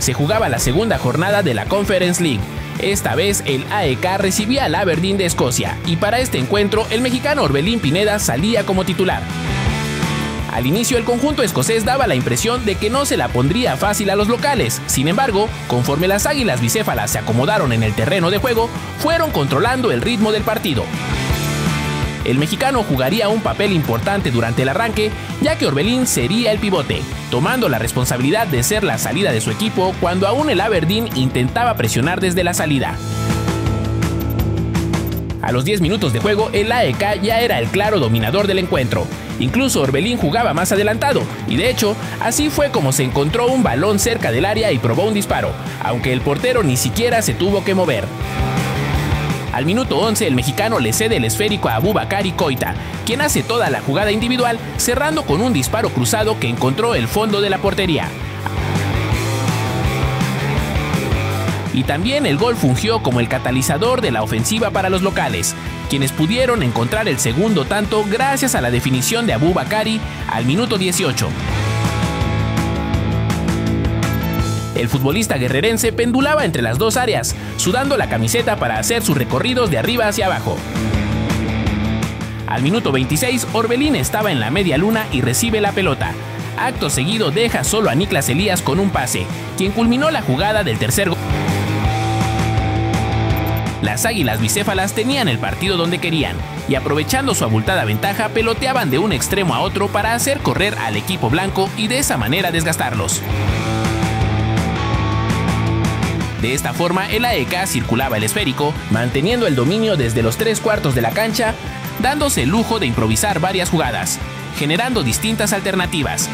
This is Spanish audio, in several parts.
Se jugaba la segunda jornada de la Conference League. Esta vez el AEK recibía al Aberdeen de Escocia y para este encuentro el mexicano Orbelín Pineda salía como titular. Al inicio el conjunto escocés daba la impresión de que no se la pondría fácil a los locales. Sin embargo, conforme las águilas bicéfalas se acomodaron en el terreno de juego, fueron controlando el ritmo del partido. El mexicano jugaría un papel importante durante el arranque, ya que Orbelín sería el pivote, tomando la responsabilidad de ser la salida de su equipo cuando aún el Aberdeen intentaba presionar desde la salida. A los 10 minutos de juego, el AEK ya era el claro dominador del encuentro. Incluso Orbelín jugaba más adelantado, y de hecho, así fue como se encontró un balón cerca del área y probó un disparo, aunque el portero ni siquiera se tuvo que mover. Al minuto 11 el mexicano le cede el esférico a Aboubakary Koita, quien hace toda la jugada individual, cerrando con un disparo cruzado que encontró el fondo de la portería. Y también el gol fungió como el catalizador de la ofensiva para los locales, quienes pudieron encontrar el segundo tanto gracias a la definición de Aboubakary al minuto 18. El futbolista guerrerense pendulaba entre las dos áreas, sudando la camiseta para hacer sus recorridos de arriba hacia abajo. Al minuto 26, Orbelín estaba en la media luna y recibe la pelota. Acto seguido deja solo a Niklas Elías con un pase, quien culminó la jugada del tercer gol. Las águilas bicéfalas tenían el partido donde querían, y aprovechando su abultada ventaja, peloteaban de un extremo a otro para hacer correr al equipo blanco y de esa manera desgastarlos. De esta forma, el AEK circulaba el esférico, manteniendo el dominio desde los 3/4 de la cancha, dándose el lujo de improvisar varias jugadas, generando distintas alternativas.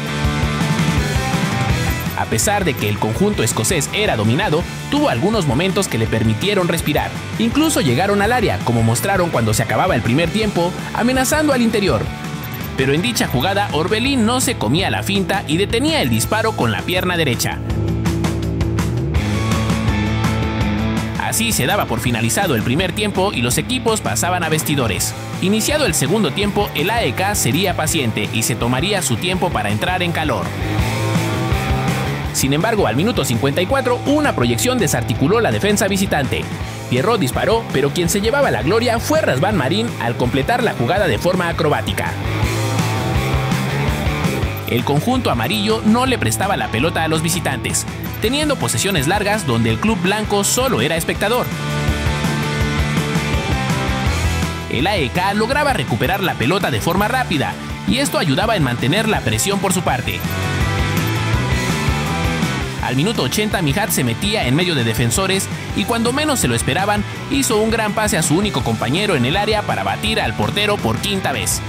A pesar de que el conjunto escocés era dominado, tuvo algunos momentos que le permitieron respirar. Incluso llegaron al área, como mostraron cuando se acababa el primer tiempo, amenazando al interior. Pero en dicha jugada, Orbelín no se comía la finta y detenía el disparo con la pierna derecha. Así se daba por finalizado el primer tiempo y los equipos pasaban a vestidores. Iniciado el segundo tiempo, el AEK sería paciente y se tomaría su tiempo para entrar en calor. Sin embargo, al minuto 54, una proyección desarticuló la defensa visitante. Pierrot disparó, pero quien se llevaba la gloria fue Razvan Marín al completar la jugada de forma acrobática. El conjunto amarillo no le prestaba la pelota a los visitantes, teniendo posesiones largas donde el club blanco solo era espectador. El AEK lograba recuperar la pelota de forma rápida, y esto ayudaba en mantener la presión por su parte. Al minuto 80, Mijat se metía en medio de defensores y cuando menos se lo esperaban, hizo un gran pase a su único compañero en el área para batir al portero por quinta vez.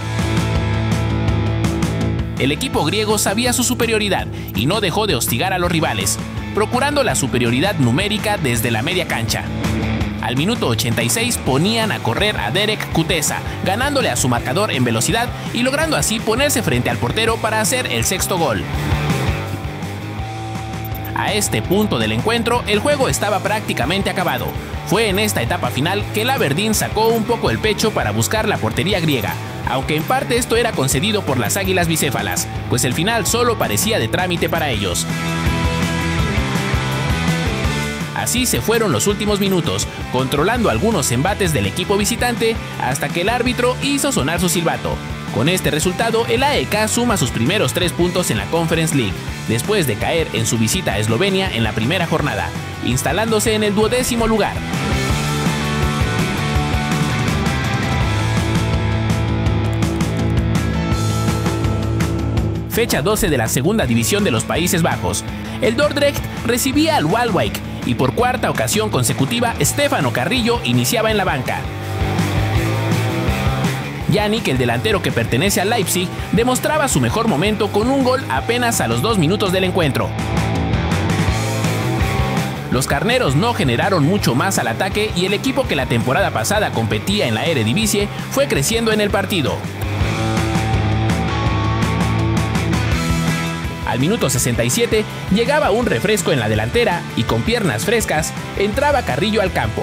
El equipo griego sabía su superioridad y no dejó de hostigar a los rivales, procurando la superioridad numérica desde la media cancha. Al minuto 86 ponían a correr a Derek Kutesa, ganándole a su marcador en velocidad y logrando así ponerse frente al portero para hacer el sexto gol. A este punto del encuentro, el juego estaba prácticamente acabado. Fue en esta etapa final que el Aberdeen sacó un poco el pecho para buscar la portería griega, aunque en parte esto era concedido por las águilas bicéfalas, pues el final solo parecía de trámite para ellos. Así se fueron los últimos minutos, controlando algunos embates del equipo visitante hasta que el árbitro hizo sonar su silbato. Con este resultado, el AEK suma sus primeros 3 puntos en la Conference League, después de caer en su visita a Eslovenia en la primera jornada, instalándose en el 12º lugar. Fecha 12 de la segunda división de los Países Bajos. El Dordrecht recibía al Waalwijk y por cuarta ocasión consecutiva, Stefano Carrillo iniciaba en la banca. Yannick, el delantero que pertenece al Leipzig, demostraba su mejor momento con un gol apenas a los 2 minutos del encuentro. Los carneros no generaron mucho más al ataque y el equipo que la temporada pasada competía en la Eredivisie fue creciendo en el partido. Al minuto 67 llegaba un refresco en la delantera y con piernas frescas entraba Carrillo al campo.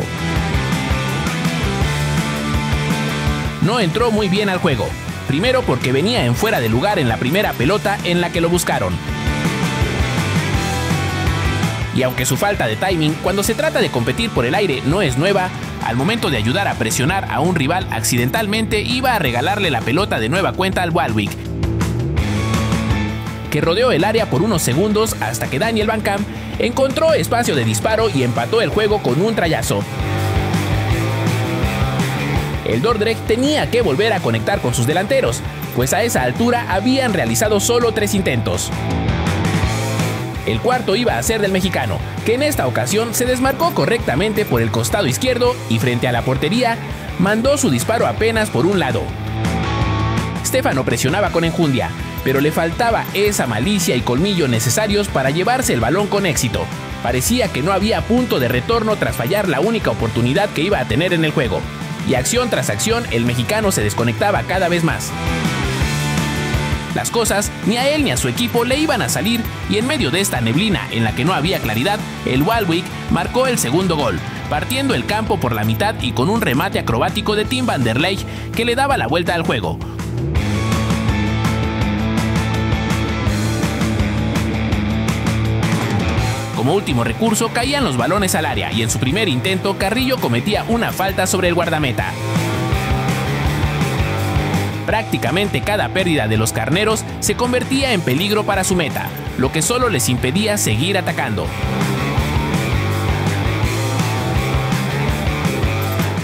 No entró muy bien al juego, primero porque venía en fuera de lugar en la primera pelota en la que lo buscaron. Y aunque su falta de timing cuando se trata de competir por el aire no es nueva, al momento de ayudar a presionar a un rival accidentalmente iba a regalarle la pelota de nueva cuenta al Walwick, que rodeó el área por unos segundos hasta que Daniel Van Kamp encontró espacio de disparo y empató el juego con un trayazo. El Dordrecht tenía que volver a conectar con sus delanteros, pues a esa altura habían realizado solo 3 intentos. El cuarto iba a ser del mexicano, que en esta ocasión se desmarcó correctamente por el costado izquierdo y frente a la portería mandó su disparo apenas por un lado. Stefano presionaba con enjundia, pero le faltaba esa malicia y colmillo necesarios para llevarse el balón con éxito. Parecía que no había punto de retorno tras fallar la única oportunidad que iba a tener en el juego. Y acción tras acción, el mexicano se desconectaba cada vez más. Las cosas ni a él ni a su equipo le iban a salir, y en medio de esta neblina en la que no había claridad, el Walwick marcó el segundo gol, partiendo el campo por la mitad y con un remate acrobático de Tim van der Leij que le daba la vuelta al juego. Como último recurso caían los balones al área y en su primer intento Carrillo cometía una falta sobre el guardameta. Prácticamente cada pérdida de los carneros se convertía en peligro para su meta, lo que solo les impedía seguir atacando.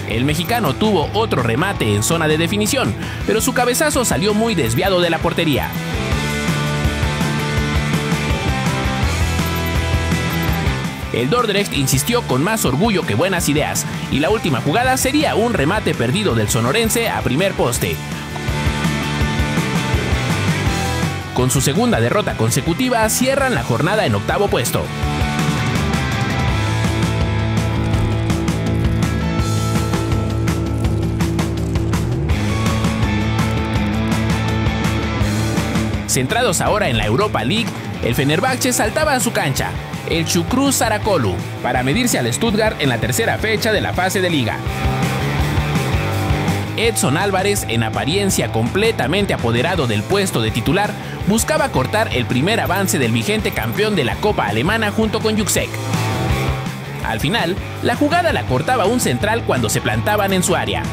El mexicano tuvo otro remate en zona de definición, pero su cabezazo salió muy desviado de la portería. El Dordrecht insistió con más orgullo que buenas ideas, y la última jugada sería un remate perdido del sonorense a primer poste. Con su segunda derrota consecutiva, cierran la jornada en octavo puesto. Centrados ahora en la Europa League, el Fenerbahce saltaba a su cancha, el Çukur Saracoğlu, para medirse al Stuttgart en la tercera fecha de la fase de liga. Edson Álvarez, en apariencia completamente apoderado del puesto de titular, buscaba cortar el primer avance del vigente campeón de la Copa Alemana junto con Juksek. Al final, la jugada la cortaba un central cuando se plantaban en su área.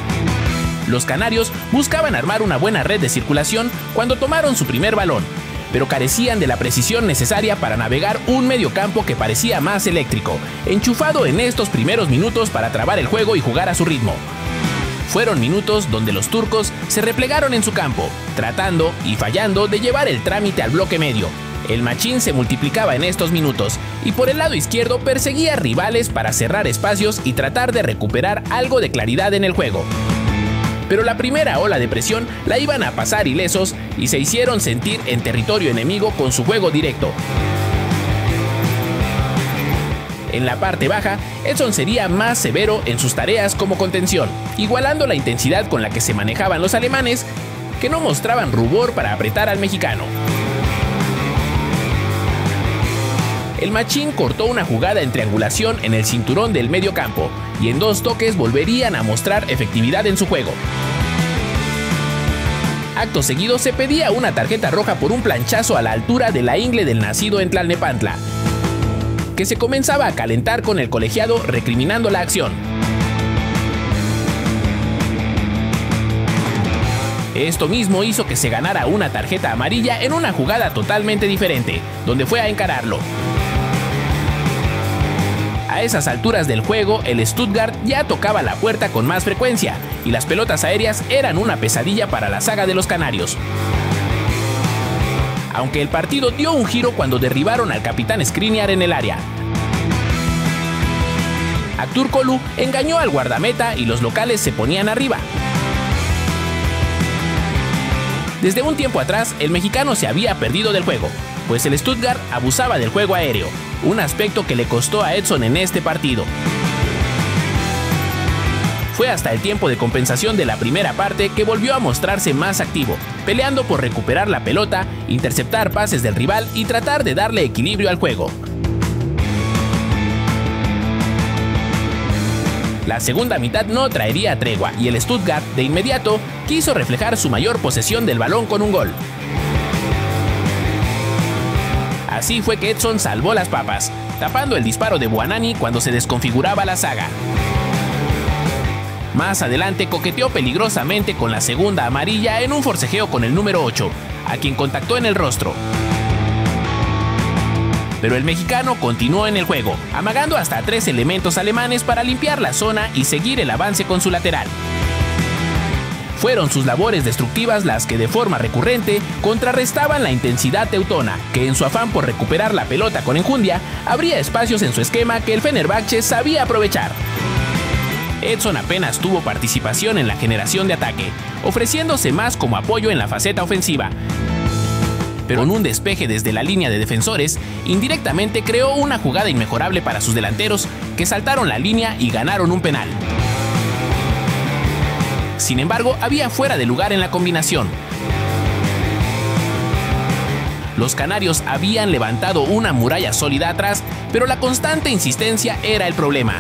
Los canarios buscaban armar una buena red de circulación cuando tomaron su primer balón, pero carecían de la precisión necesaria para navegar un mediocampo que parecía más eléctrico, enchufado en estos primeros minutos para trabar el juego y jugar a su ritmo. Fueron minutos donde los turcos se replegaron en su campo, tratando y fallando de llevar el trámite al bloque medio. El machín se multiplicaba en estos minutos y por el lado izquierdo perseguía rivales para cerrar espacios y tratar de recuperar algo de claridad en el juego. Pero la primera ola de presión la iban a pasar ilesos y se hicieron sentir en territorio enemigo con su juego directo. En la parte baja, Edson sería más severo en sus tareas como contención, igualando la intensidad con la que se manejaban los alemanes, que no mostraban rubor para apretar al mexicano. El machín cortó una jugada en triangulación en el cinturón del medio campo, y en 2 toques volverían a mostrar efectividad en su juego. Acto seguido se pedía una tarjeta roja por un planchazo a la altura de la ingle del nacido en Tlalnepantla, que se comenzaba a calentar con el colegiado recriminando la acción. Esto mismo hizo que se ganara una tarjeta amarilla en una jugada totalmente diferente, donde fue a encararlo. A esas alturas del juego, el Stuttgart ya tocaba la puerta con más frecuencia, y las pelotas aéreas eran una pesadilla para la saga de los canarios. Aunque el partido dio un giro cuando derribaron al capitán Skriniar en el área. Aktürkoğlu engañó al guardameta y los locales se ponían arriba. Desde un tiempo atrás, el mexicano se había perdido del juego, pues el Stuttgart abusaba del juego aéreo, un aspecto que le costó a Edson en este partido. Fue hasta el tiempo de compensación de la primera parte que volvió a mostrarse más activo, peleando por recuperar la pelota, interceptar pases del rival y tratar de darle equilibrio al juego. La segunda mitad no traería tregua y el Stuttgart de inmediato quiso reflejar su mayor posesión del balón con un gol. Así fue que Edson salvó las papas, tapando el disparo de Buonanni cuando se desconfiguraba la zaga. Más adelante coqueteó peligrosamente con la segunda amarilla en un forcejeo con el número 8, a quien contactó en el rostro. Pero el mexicano continuó en el juego, amagando hasta 3 elementos alemanes para limpiar la zona y seguir el avance con su lateral. Fueron sus labores destructivas las que de forma recurrente contrarrestaban la intensidad teutona, que en su afán por recuperar la pelota con enjundia, abría espacios en su esquema que el Fenerbahce sabía aprovechar. Edson apenas tuvo participación en la generación de ataque, ofreciéndose más como apoyo en la faceta ofensiva. Pero en un despeje desde la línea de defensores, indirectamente creó una jugada inmejorable para sus delanteros, que saltaron la línea y ganaron un penal. Sin embargo, había fuera de lugar en la combinación. Los canarios habían levantado una muralla sólida atrás, pero la constante insistencia era el problema.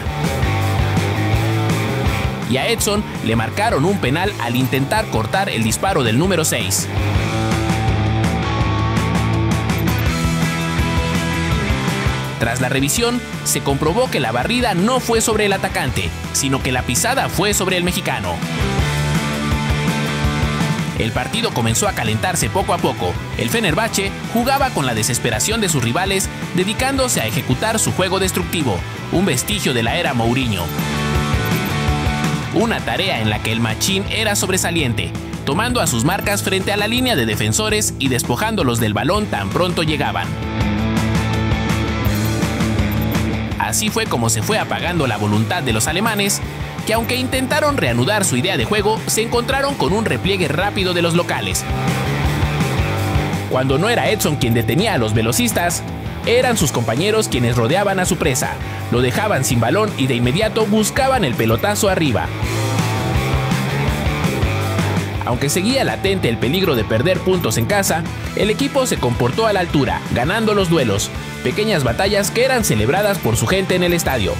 Y a Edson le marcaron un penal al intentar cortar el disparo del número 6. Tras la revisión, se comprobó que la barrida no fue sobre el atacante, sino que la pisada fue sobre el mexicano. El partido comenzó a calentarse poco a poco. El Fenerbahce jugaba con la desesperación de sus rivales, dedicándose a ejecutar su juego destructivo, un vestigio de la era Mourinho. Una tarea en la que el machín era sobresaliente, tomando a sus marcas frente a la línea de defensores y despojándolos del balón tan pronto llegaban. Así fue como se fue apagando la voluntad de los alemanes, que aunque intentaron reanudar su idea de juego, se encontraron con un repliegue rápido de los locales. Cuando no era Edson quien detenía a los velocistas, eran sus compañeros quienes rodeaban a su presa, lo dejaban sin balón y de inmediato buscaban el pelotazo arriba. Aunque seguía latente el peligro de perder puntos en casa, el equipo se comportó a la altura, ganando los duelos, pequeñas batallas que eran celebradas por su gente en el estadio.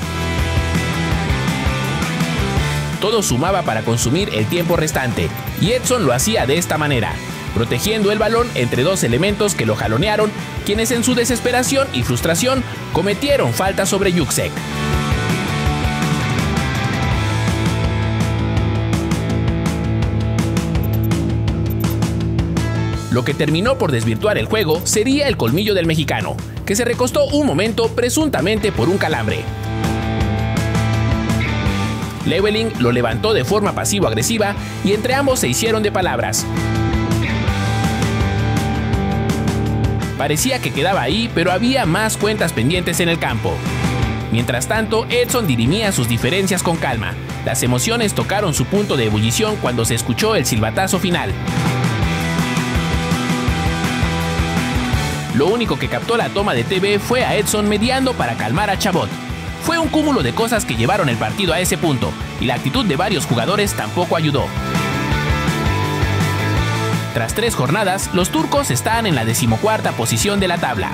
Todo sumaba para consumir el tiempo restante, y Edson lo hacía de esta manera, protegiendo el balón entre 2 elementos que lo jalonearon, quienes en su desesperación y frustración cometieron falta sobre Juksek. Lo que terminó por desvirtuar el juego sería el colmillo del mexicano, que se recostó un momento presuntamente por un calambre. Llewellyn lo levantó de forma pasivo-agresiva y entre ambos se hicieron de palabras. Parecía que quedaba ahí, pero había más cuentas pendientes en el campo. Mientras tanto, Edson dirimía sus diferencias con calma. Las emociones tocaron su punto de ebullición cuando se escuchó el silbatazo final. Lo único que captó la toma de TV fue a Edson mediando para calmar a Chabot. Fue un cúmulo de cosas que llevaron el partido a ese punto, y la actitud de varios jugadores tampoco ayudó. Tras 3 jornadas, los turcos están en la 14ª posición de la tabla.